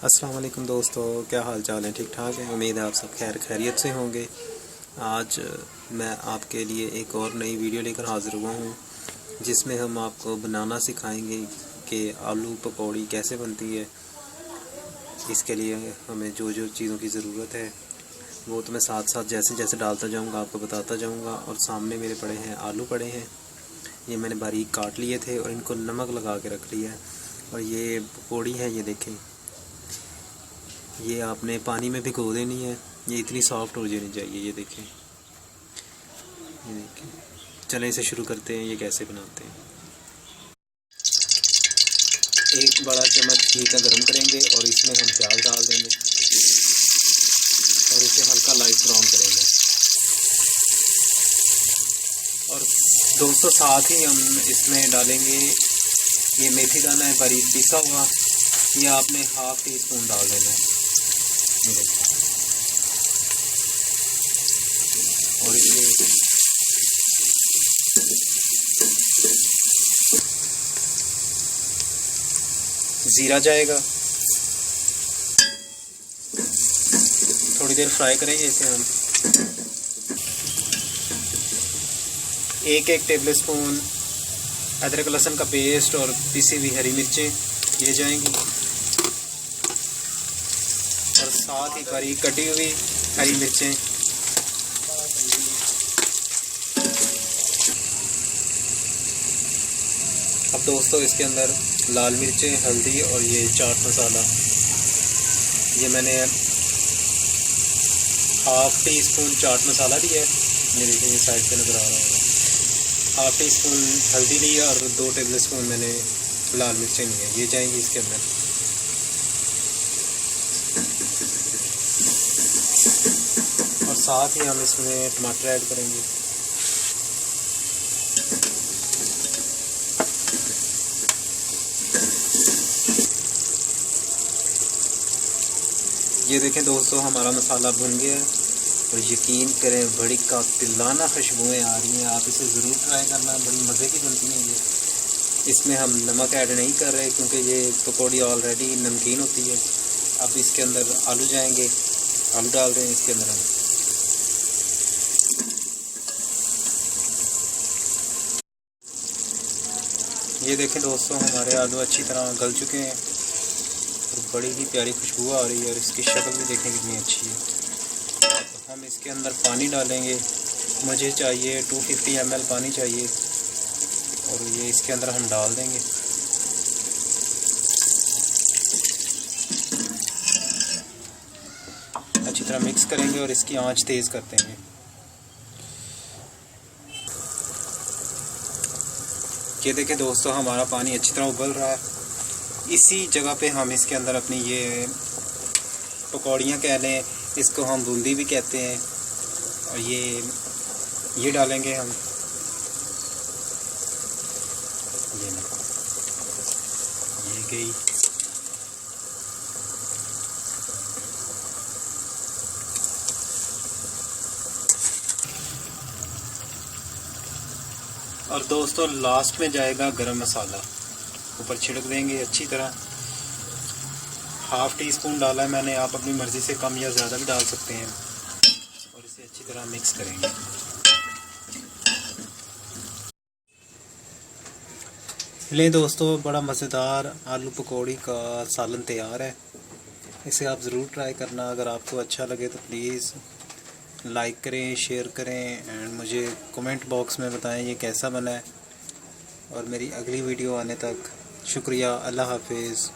अस्सलाम वालेकुम दोस्तों, क्या हाल चाल है? ठीक ठाक है। उम्मीद है आप सब खैर खैरियत से होंगे। आज मैं आपके लिए एक और नई वीडियो लेकर हाज़िर हुआ हूँ, जिसमें हम आपको बनाना सिखाएंगे कि आलू पकौड़ी कैसे बनती है। इसके लिए हमें जो जो चीज़ों की ज़रूरत है वो तो मैं साथ साथ जैसे जैसे डालता जाऊँगा आपको बताता जाऊँगा। और सामने मेरे पड़े हैं आलू पड़े हैं, ये मैंने बारीक काट लिए थे और इनको नमक लगा के रख लिया है। और ये पकौड़ी है, ये देखें, ये आपने पानी में भिगो देनी है। ये इतनी सॉफ्ट हो जानी चाहिए। ये देखें, ये देखें। चलें इसे शुरू करते हैं। ये कैसे बनाते हैं। एक बड़ा चम्मच घी का गर्म करेंगे और इसमें हम प्याज डाल देंगे और इसे हल्का लाइट ब्राउन करेंगे। और दोस्तों साथ ही हम इसमें डालेंगे ये मेथी दाना है बारीक पिसा हुआ, ये आपने हाफ टी स्पून डाल देना है। ये देखिए, और इसे ज़ीरा जाएगा, थोड़ी देर फ्राई करेंगे इसे हम। एक टेबल स्पून अदरक लहसुन का पेस्ट और पिसी हुई हरी मिर्चें ये जाएंगी, और साथ ही बारीक कटी हुई हरी मिर्चें। अब दोस्तों इसके अंदर लाल मिर्चें, हल्दी और ये चाट मसाला, ये मैंने half tea spoon chaat masala लिया है। ये देखिए, ये साइड पे नज़र आ रहा है। हाफ टी स्पून हल्दी ली और 2 टेबल स्पून मैंने लाल मिर्चें ली है, ये जाएंगी इसके अंदर। और साथ ही हम इसमें टमाटर ऐड करेंगे। ये देखें दोस्तों, हमारा मसाला भुन गया है और यकीन करें बड़ी कातिलाना खुशबुएँ आ रही हैं। आप इसे ज़रूर ट्राई करना, बड़ी मज़े की बनती हैं ये। इसमें हम नमक ऐड नहीं कर रहे क्योंकि ये पकौड़ी ऑलरेडी नमकीन होती है। अब इसके अंदर आलू जाएंगे, आलू डाल दें इसके अंदर हम। ये देखें दोस्तों, हमारे आलू अच्छी तरह गल चुके हैं और बड़ी ही प्यारी खुशबू आ रही है और इसकी शक्ल भी देखें कितनी अच्छी है। तो हम इसके अंदर पानी डालेंगे। मुझे चाहिए 250 ml पानी चाहिए और ये इसके अंदर हम डाल देंगे। अच्छी तरह मिक्स करेंगे और इसकी आंच तेज़ कर देंगे। ये देखें दोस्तों, हमारा पानी अच्छी तरह उबल रहा है। इसी जगह पे हम इसके अंदर अपनी ये पकौड़ियाँ कह लें, इसको हम बूंदी भी कहते हैं, और ये डालेंगे हम। ये गई। और दोस्तों लास्ट में जाएगा गरम मसाला, ऊपर छिड़क देंगे अच्छी तरह। हाफ टी स्पून डाला है मैंने, आप अपनी मर्ज़ी से कम या ज़्यादा भी डाल सकते हैं। और इसे अच्छी तरह मिक्स करेंगे। लें दोस्तों, बड़ा मज़ेदार आलू पकौड़ी का सालन तैयार है। इसे आप ज़रूर ट्राई करना। अगर आपको अच्छा लगे तो प्लीज़ लाइक करें, शेयर करें एंड मुझे कमेंट बॉक्स में बताएं ये कैसा बना है। और मेरी अगली वीडियो आने तक शुक्रिया। अल्लाह हाफिज़।